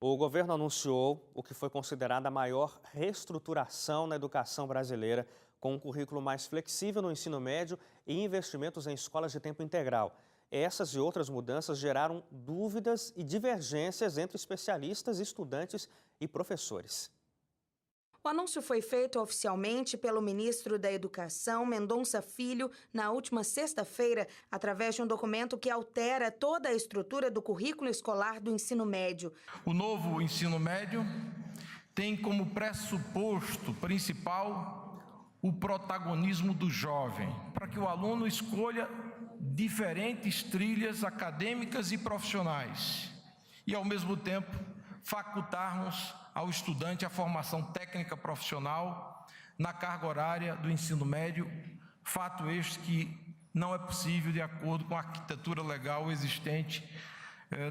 O governo anunciou o que foi considerada a maior reestruturação na educação brasileira, com um currículo mais flexível no ensino médio e investimentos em escolas de tempo integral. Essas e outras mudanças geraram dúvidas e divergências entre especialistas, estudantes e professores. O anúncio foi feito oficialmente pelo ministro da Educação, Mendonça Filho, na última sexta-feira, através de um documento que altera toda a estrutura do currículo escolar do ensino médio. O novo ensino médio tem como pressuposto principal o protagonismo do jovem, para que o aluno escolha diferentes trilhas acadêmicas e profissionais e, ao mesmo tempo, facultarmos ao estudante a formação técnica profissional na carga horária do ensino médio, fato este que não é possível de acordo com a arquitetura legal existente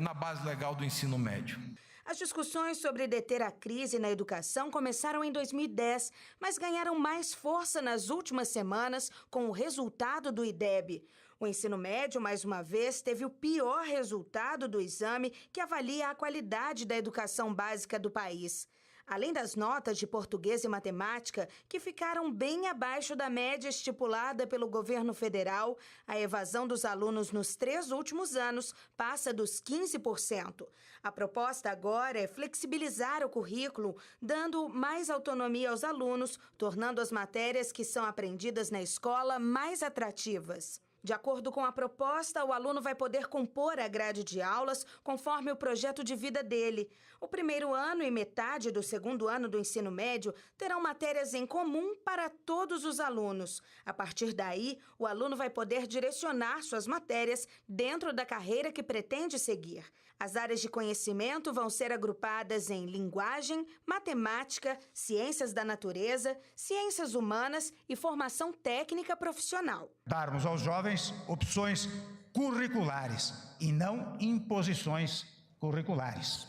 na base legal do ensino médio. As discussões sobre deter a crise na educação começaram em 2010, mas ganharam mais força nas últimas semanas com o resultado do IDEB. O ensino médio, mais uma vez, teve o pior resultado do exame que avalia a qualidade da educação básica do país. Além das notas de português e matemática, que ficaram bem abaixo da média estipulada pelo governo federal, a evasão dos alunos nos 3 últimos anos passa dos 15%. A proposta agora é flexibilizar o currículo, dando mais autonomia aos alunos, tornando as matérias que são aprendidas na escola mais atrativas. De acordo com a proposta, o aluno vai poder compor a grade de aulas conforme o projeto de vida dele. O primeiro ano e metade do segundo ano do ensino médio terão matérias em comum para todos os alunos. A partir daí, o aluno vai poder direcionar suas matérias dentro da carreira que pretende seguir. As áreas de conhecimento vão ser agrupadas em linguagem, matemática, ciências da natureza, ciências humanas e formação técnica profissional. Darmos aos jovens opções curriculares e não imposições curriculares.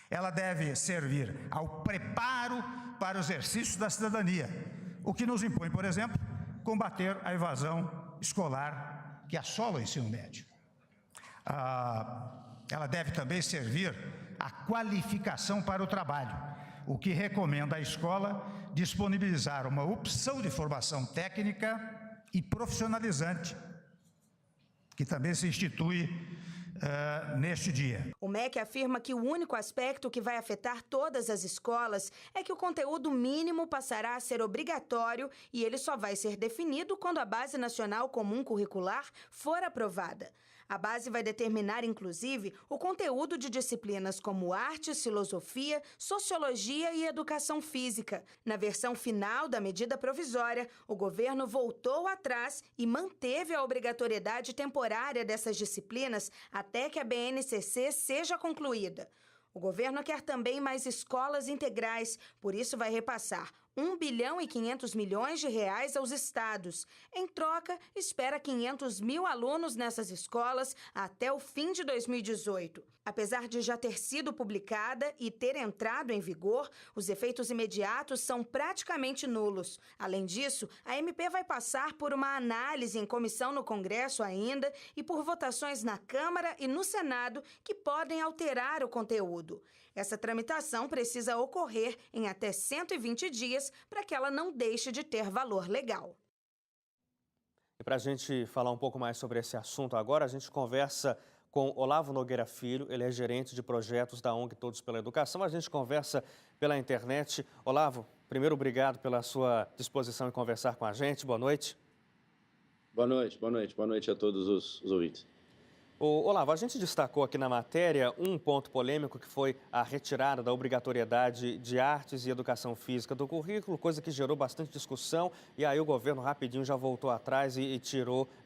Ela deve servir ao preparo para o exercício da cidadania, o que nos impõe, por exemplo, combater a evasão escolar que assola o ensino médio. Ela deve também servir à qualificação para o trabalho, o que recomenda à escola disponibilizar uma opção de formação técnica e profissionalizante, que também se institui neste dia. O MEC afirma que o único aspecto que vai afetar todas as escolas é que o conteúdo mínimo passará a ser obrigatório e ele só vai ser definido quando a Base Nacional Comum Curricular for aprovada. A base vai determinar, inclusive, o conteúdo de disciplinas como artes, filosofia, sociologia e educação física. Na versão final da medida provisória, o governo voltou atrás e manteve a obrigatoriedade temporária dessas disciplinas até que a BNCC seja concluída. O governo quer também mais escolas integrais, por isso vai repassar 1 bilhão e 500 milhões de reais aos estados. Em troca, espera 500 mil alunos nessas escolas até o fim de 2018. Apesar de já ter sido publicada e ter entrado em vigor, os efeitos imediatos são praticamente nulos. Além disso, a MP vai passar por uma análise em comissão no Congresso ainda e por votações na Câmara e no Senado que podem alterar o conteúdo. Essa tramitação precisa ocorrer em até 120 dias para que ela não deixe de ter valor legal. E para a gente falar um pouco mais sobre esse assunto agora, a gente conversa com Olavo Nogueira Filho, ele é gerente de projetos da ONG Todos pela Educação. A gente conversa pela internet. Olavo, primeiro, obrigado pela sua disposição em conversar com a gente. Boa noite. Boa noite a todos os ouvintes. Olavo, a gente destacou aqui na matéria um ponto polêmico que foi a retirada da obrigatoriedade de artes e educação física do currículo, coisa que gerou bastante discussão e aí o governo rapidinho já voltou atrás e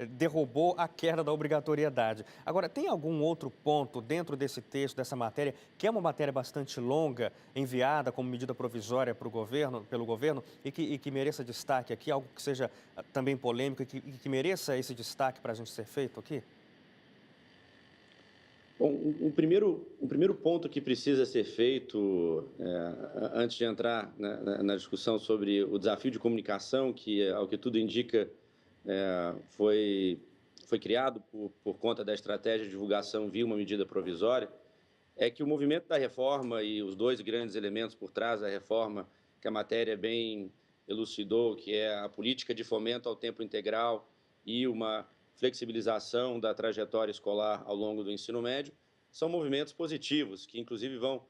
derrubou a queda da obrigatoriedade. Agora, tem algum outro ponto dentro desse texto, dessa matéria, que é uma matéria bastante longa, enviada como medida provisória para o governo, pelo governo e que mereça destaque aqui, algo que seja também polêmico e que mereça esse destaque para a gente ser feito aqui? Bom, um primeiro ponto que precisa ser feito, antes de entrar na discussão sobre o desafio de comunicação, que, ao que tudo indica, foi criado por conta da estratégia de divulgação via uma medida provisória, é que o movimento da reforma e os dois grandes elementos por trás da reforma, que a matéria bem elucidou, que é a política de fomento ao tempo integral e uma flexibilização da trajetória escolar ao longo do ensino médio, são movimentos positivos, que inclusive vão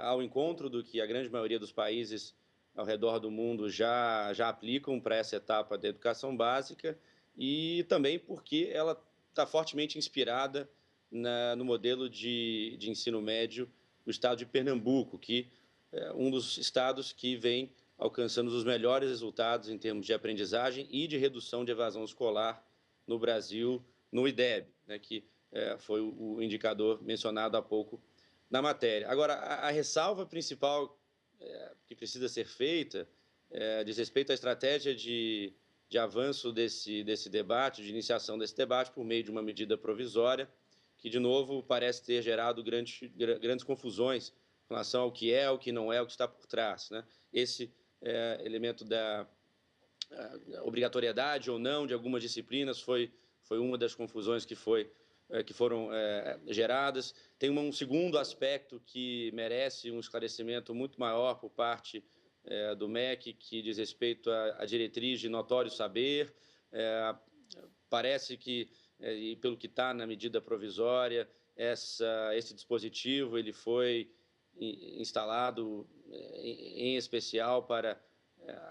ao encontro do que a grande maioria dos países ao redor do mundo já aplicam para essa etapa da educação básica, e também porque ela está fortemente inspirada no modelo de ensino médio do estado de Pernambuco, que é um dos estados que vem alcançando os melhores resultados em termos de aprendizagem e de redução de evasão escolar no Brasil, no IDEB, né, que foi o indicador mencionado há pouco na matéria. Agora, a ressalva principal que precisa ser feita diz respeito à estratégia de avanço desse debate, de iniciação desse debate por meio de uma medida provisória, que, de novo, parece ter gerado grandes confusões em relação ao que é, o que não é, o que está por trás, né? Esse elemento da obrigatoriedade ou não de algumas disciplinas foi uma das confusões que foram geradas. Tem um segundo aspecto que merece um esclarecimento muito maior por parte do MEC, que diz respeito à diretriz de notório saber. Parece que, e pelo que está na medida provisória, esse dispositivo ele foi instalado em especial para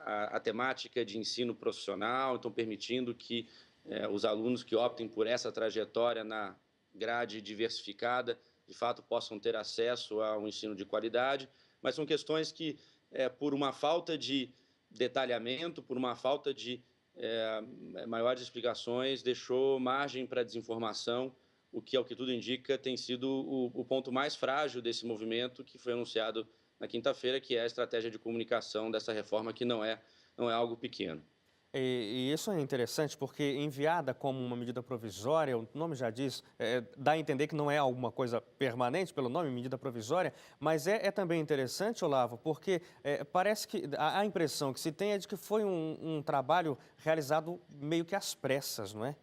a temática de ensino profissional, então permitindo que os alunos que optem por essa trajetória na grade diversificada, de fato, possam ter acesso a um ensino de qualidade, mas são questões que, por uma falta de detalhamento, por uma falta de maiores explicações, deixou margem para desinformação, o que, ao que tudo indica, tem sido o ponto mais frágil desse movimento que foi anunciado na quinta-feira, que é a estratégia de comunicação dessa reforma, que não é algo pequeno. E isso é interessante porque enviada como uma medida provisória, o nome já diz, dá a entender que não é alguma coisa permanente pelo nome, medida provisória, mas é também interessante, Olavo, porque parece que a impressão que se tem é de que foi um trabalho realizado meio que às pressas, não é?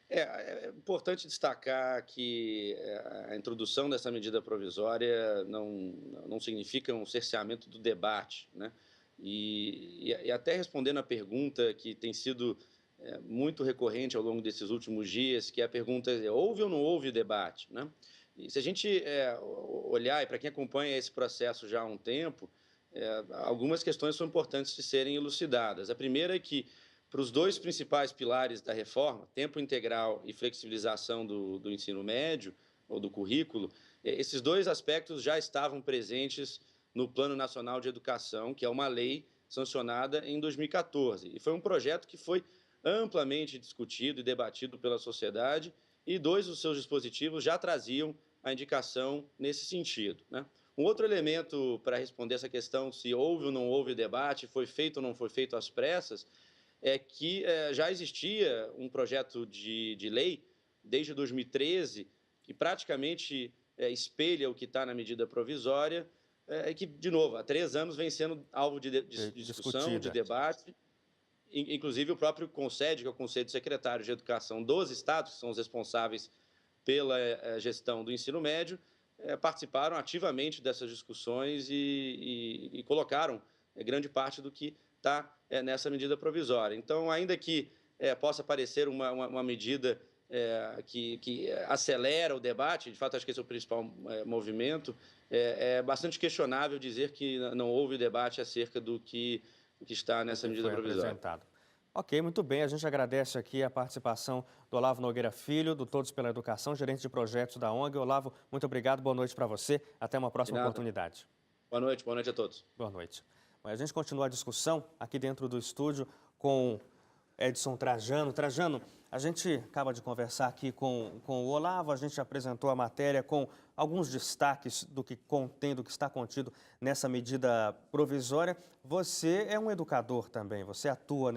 É importante destacar que a introdução dessa medida provisória não significa um cerceamento do debate, né? E até respondendo a pergunta que tem sido muito recorrente ao longo desses últimos dias, que é a pergunta: houve ou não houve debate, né? E se a gente olhar, e para quem acompanha esse processo já há um tempo, algumas questões são importantes de serem elucidadas. A primeira é que, para os dois principais pilares da reforma, tempo integral e flexibilização do ensino médio, ou do currículo, esses dois aspectos já estavam presentes no Plano Nacional de Educação, que é uma lei sancionada em 2014. E foi um projeto que foi amplamente discutido e debatido pela sociedade, e dois dos seus dispositivos já traziam a indicação nesse sentido, né? Um outro elemento para responder essa questão, se houve ou não houve debate, foi feito ou não foi feito às pressas, é que já existia um projeto de lei desde 2013, que praticamente espelha o que está na medida provisória, que, de novo, há 3 anos vem sendo alvo de discussão, de debate. Inclusive, o próprio CONSED, que é o Conselho de Secretários de Educação dos estados, que são os responsáveis pela gestão do ensino médio, participaram ativamente dessas discussões e colocaram grande parte do que está nessa medida provisória. Então, ainda que possa parecer uma medida que acelera o debate, de fato, acho que esse é o principal movimento, é bastante questionável dizer que não houve debate acerca do que está nessa medida provisória. Apresentado. Ok, muito bem. A gente agradece aqui a participação do Olavo Nogueira Filho, do Todos pela Educação, gerente de projetos da ONG. Olavo, muito obrigado, boa noite para você. Até uma próxima oportunidade. Boa noite a todos. Boa noite. Bom, a gente continua a discussão aqui dentro do estúdio com Edson Trajano. Trajano, a gente acaba de conversar aqui com o Olavo, a gente apresentou a matéria com alguns destaques do que contém, do que está contido nessa medida provisória. Você é um educador também, você atua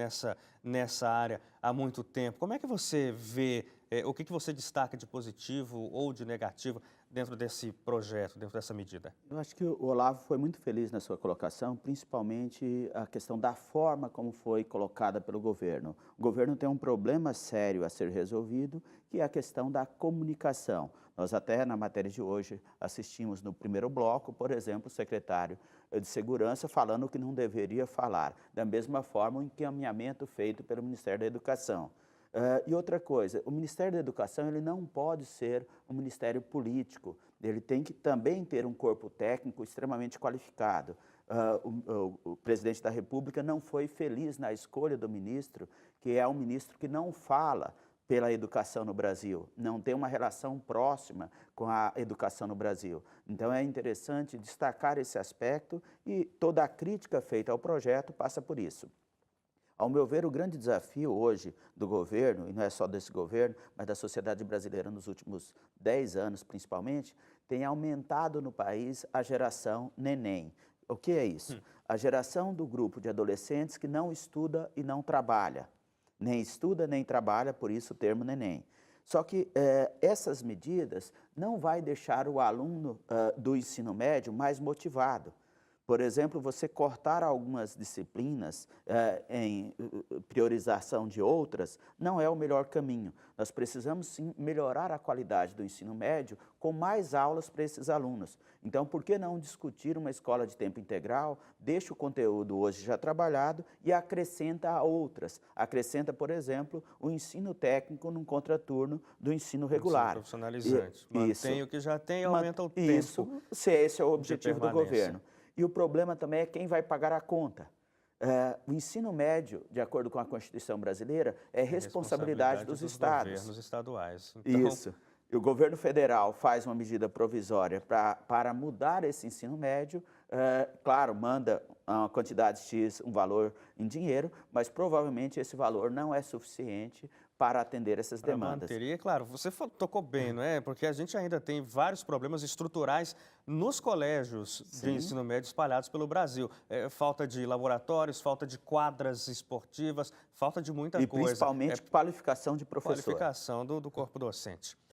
nessa área há muito tempo. Como é que você vê, o que você destaca de positivo ou de negativo dentro desse projeto, dentro dessa medida? Eu acho que o Olavo foi muito feliz na sua colocação, principalmente a questão da forma como foi colocada pelo governo. O governo tem um problema sério a ser resolvido, que é a questão da comunicação. Nós até, na matéria de hoje, assistimos no primeiro bloco, por exemplo, o secretário de Segurança falando que não deveria falar. Da mesma forma, o encaminhamento feito pelo Ministério da Educação. E outra coisa, o Ministério da Educação ele não pode ser um ministério político, ele tem que também ter um corpo técnico extremamente qualificado. O presidente da República não foi feliz na escolha do ministro, que é um ministro que não fala pela educação no Brasil, não tem uma relação próxima com a educação no Brasil. Então é interessante destacar esse aspecto e toda a crítica feita ao projeto passa por isso. Ao meu ver, o grande desafio hoje do governo, e não é só desse governo, mas da sociedade brasileira nos últimos 10 anos principalmente, tem aumentado no país a geração neném. O que é isso? A geração do grupo de adolescentes que não estuda e não trabalha. Nem estuda, nem trabalha, por isso o termo neném. Só que essas medidas não vai deixar o aluno do ensino médio mais motivado. Por exemplo, você cortar algumas disciplinas em priorização de outras não é o melhor caminho. Nós precisamos sim melhorar a qualidade do ensino médio com mais aulas para esses alunos. Então, por que não discutir uma escola de tempo integral, deixa o conteúdo hoje já trabalhado e acrescenta a outras. Acrescenta, por exemplo, o ensino técnico num contraturno do ensino regular. Ensino profissionalizante. Mantém o que já tem e aumenta o tempo. Isso, esse é o objetivo do governo. E o problema também é quem vai pagar a conta. O ensino médio, de acordo com a Constituição brasileira, é responsabilidade dos estados. Governos estaduais. Então... Isso. E o governo federal faz uma medida provisória para mudar esse ensino médio, claro, manda uma quantidade X, um valor em dinheiro, mas provavelmente esse valor não é suficiente para atender essas demandas. E, claro, você tocou bem, não é? Porque a gente ainda tem vários problemas estruturais nos colégios de ensino médio espalhados pelo Brasil. Falta de laboratórios, falta de quadras esportivas, falta de muita coisa. E principalmente qualificação de professor. Qualificação do corpo docente.